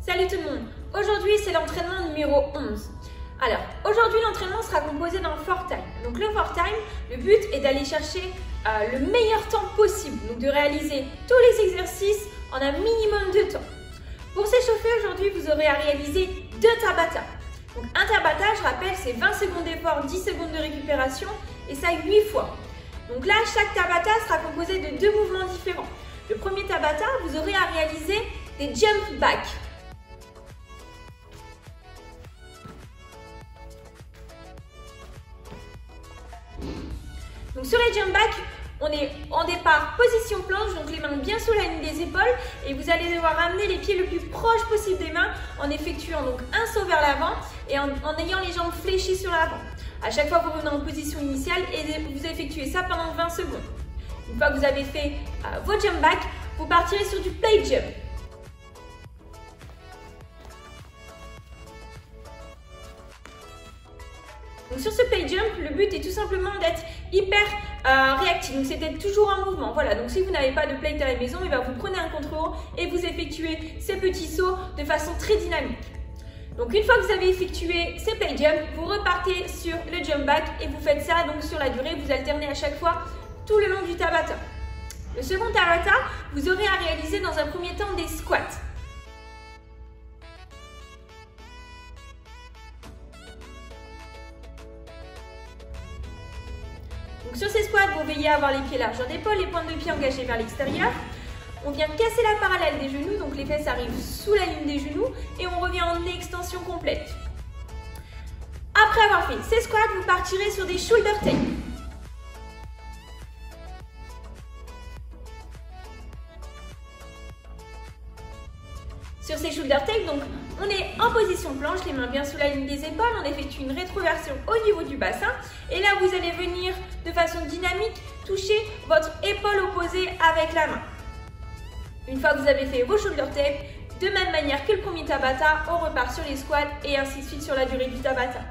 Salut tout le monde! Aujourd'hui, c'est l'entraînement numéro 11. Alors, aujourd'hui, l'entraînement sera composé d'un fort time. Donc, le fort time, le but est d'aller chercher le meilleur temps possible. Donc, de réaliser tous les exercices en un minimum de temps. Pour s'échauffer, aujourd'hui, vous aurez à réaliser 2 Tabata. Donc, un Tabata, je rappelle, c'est 20 secondes d'effort, 10 secondes de récupération et ça 8 fois. Donc là, chaque Tabata sera composé de 2 mouvements différents. Le premier Tabata, vous aurez à réaliser des jump back. Donc sur les jump back, on est en départ position planche, donc les mains bien sous la ligne des épaules et vous allez devoir amener les pieds le plus proche possible des mains en effectuant donc un saut vers l'avant et en ayant les jambes fléchies sur l'avant. À chaque fois, vous revenez en position initiale et vous effectuez ça pendant 20 secondes. Une fois que vous avez fait vos jump back, vous partirez sur du plate jump. Donc sur ce plate jump, le but est tout simplement d'être hyper réactif, donc c'est d'être toujours en mouvement. Voilà, donc si vous n'avez pas de plate à la maison, vous prenez un contre-haut et vous effectuez ces petits sauts de façon très dynamique. Donc une fois que vous avez effectué ces plate jump, vous repartez sur le jump back et vous faites ça donc sur la durée, vous alternez à chaque fois tout le long du Tabata. Le second Tabata, vous aurez à réaliser dans un premier temps des squats. Donc sur ces squats, vous veillez à avoir les pieds largeur d'épaule, les pointes de pied engagées vers l'extérieur. On vient casser la parallèle des genoux, donc les fesses arrivent sous la ligne des genoux et on revient en extension complète. Après avoir fait ces squats, vous partirez sur des shoulder takes. Sur ces shoulder takes, donc on est en position planche, les mains bien sous la ligne des épaules, on effectue une rétroversion au niveau du bassin et là vous allez venir de façon dynamique toucher votre épaule opposée avec la main. Une fois que vous avez fait vos shoulder takes, de même manière que le premier Tabata, on repart sur les squats et ainsi de suite sur la durée du Tabata.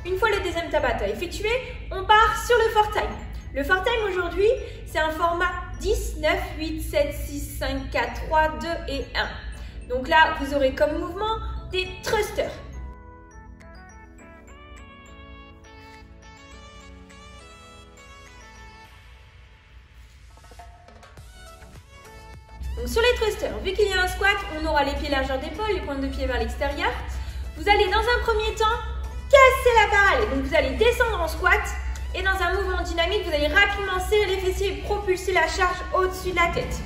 Une fois le deuxième Tabata effectué, on part sur le fort time. Le fort time aujourd'hui, c'est un format 10, 9, 8, 7, 6, 5, 4, 3, 2 et 1. Donc là, vous aurez comme mouvement des thrusters. Donc sur les thrusters, vu qu'il y a un squat, on aura les pieds largeur d'épaule, les pointes de pied vers l'extérieur. Vous allez dans un premier temps casser la parallèle. Donc vous allez descendre en squat et dans un mouvement dynamique, vous allez rapidement serrer les fessiers et propulser la charge au-dessus de la tête.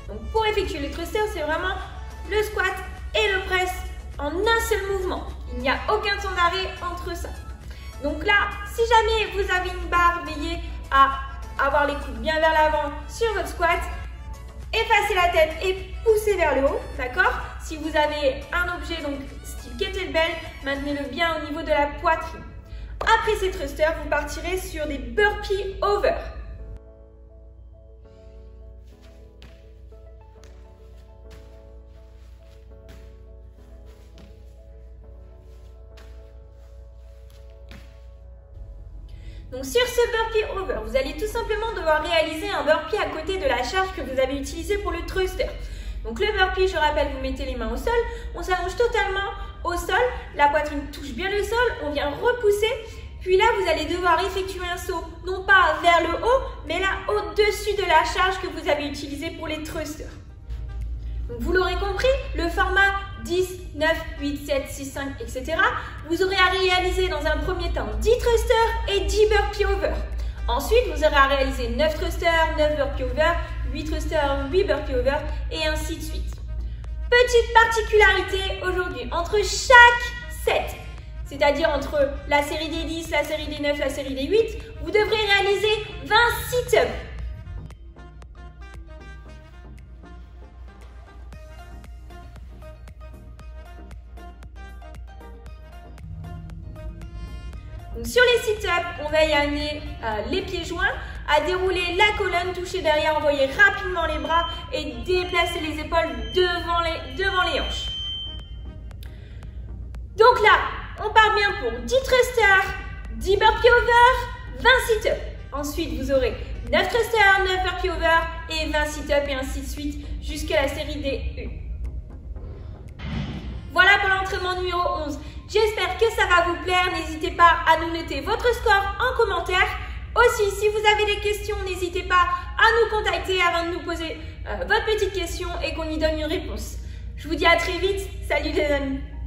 Donc pour effectuer les thrusters, c'est vraiment le squat et le press en un seul mouvement. Il n'y a aucun temps d'arrêt entre ça. Donc là, si jamais vous avez une barre, veillez à avoir les coudes bien vers l'avant sur votre squat. Effacez la tête et poussez vers le haut, d'accord? Si vous avez un objet, donc style kettlebell, maintenez-le bien au niveau de la poitrine. Après ces thrusters, vous partirez sur des burpees over. Donc sur ce burpee over, vous allez tout simplement devoir réaliser un burpee à côté de la charge que vous avez utilisée pour le thruster. Donc le burpee, je rappelle, vous mettez les mains au sol, on s'allonge totalement au sol, la poitrine touche bien le sol, on vient repousser, puis là vous allez devoir effectuer un saut, non pas vers le haut, mais là au-dessus de la charge que vous avez utilisée pour les thrusters. Donc vous l'aurez compris, le format 10, 9, 8, 7, 6, 5, etc. Vous aurez à réaliser dans un premier temps 10 thrusters et 10 burpee over. Ensuite, vous aurez à réaliser 9 thrusters, 9 burpee over, 8 thrusters, 8 burpee over et ainsi de suite. Petite particularité aujourd'hui, entre chaque set, c'est-à-dire entre la série des 10, la série des 9, la série des 8, vous devrez réaliser 20 sit-ups. Donc sur les sit-ups, on veille à amener les pieds joints, à dérouler la colonne, toucher derrière, envoyer rapidement les bras et déplacer les épaules devant les hanches. Donc là, on part bien pour 10 thrusters, 10 burpee over, 20 sit-ups. Ensuite, vous aurez 9 thrusters, 9 burpee over et 20 sit-ups et ainsi de suite jusqu'à la série des U. entraînement numéro 11. J'espère que ça va vous plaire. N'hésitez pas à nous noter votre score en commentaire. Aussi, si vous avez des questions, n'hésitez pas à nous contacter avant de nous poser votre petite question et qu'on y donne une réponse. Je vous dis à très vite. Salut les amis!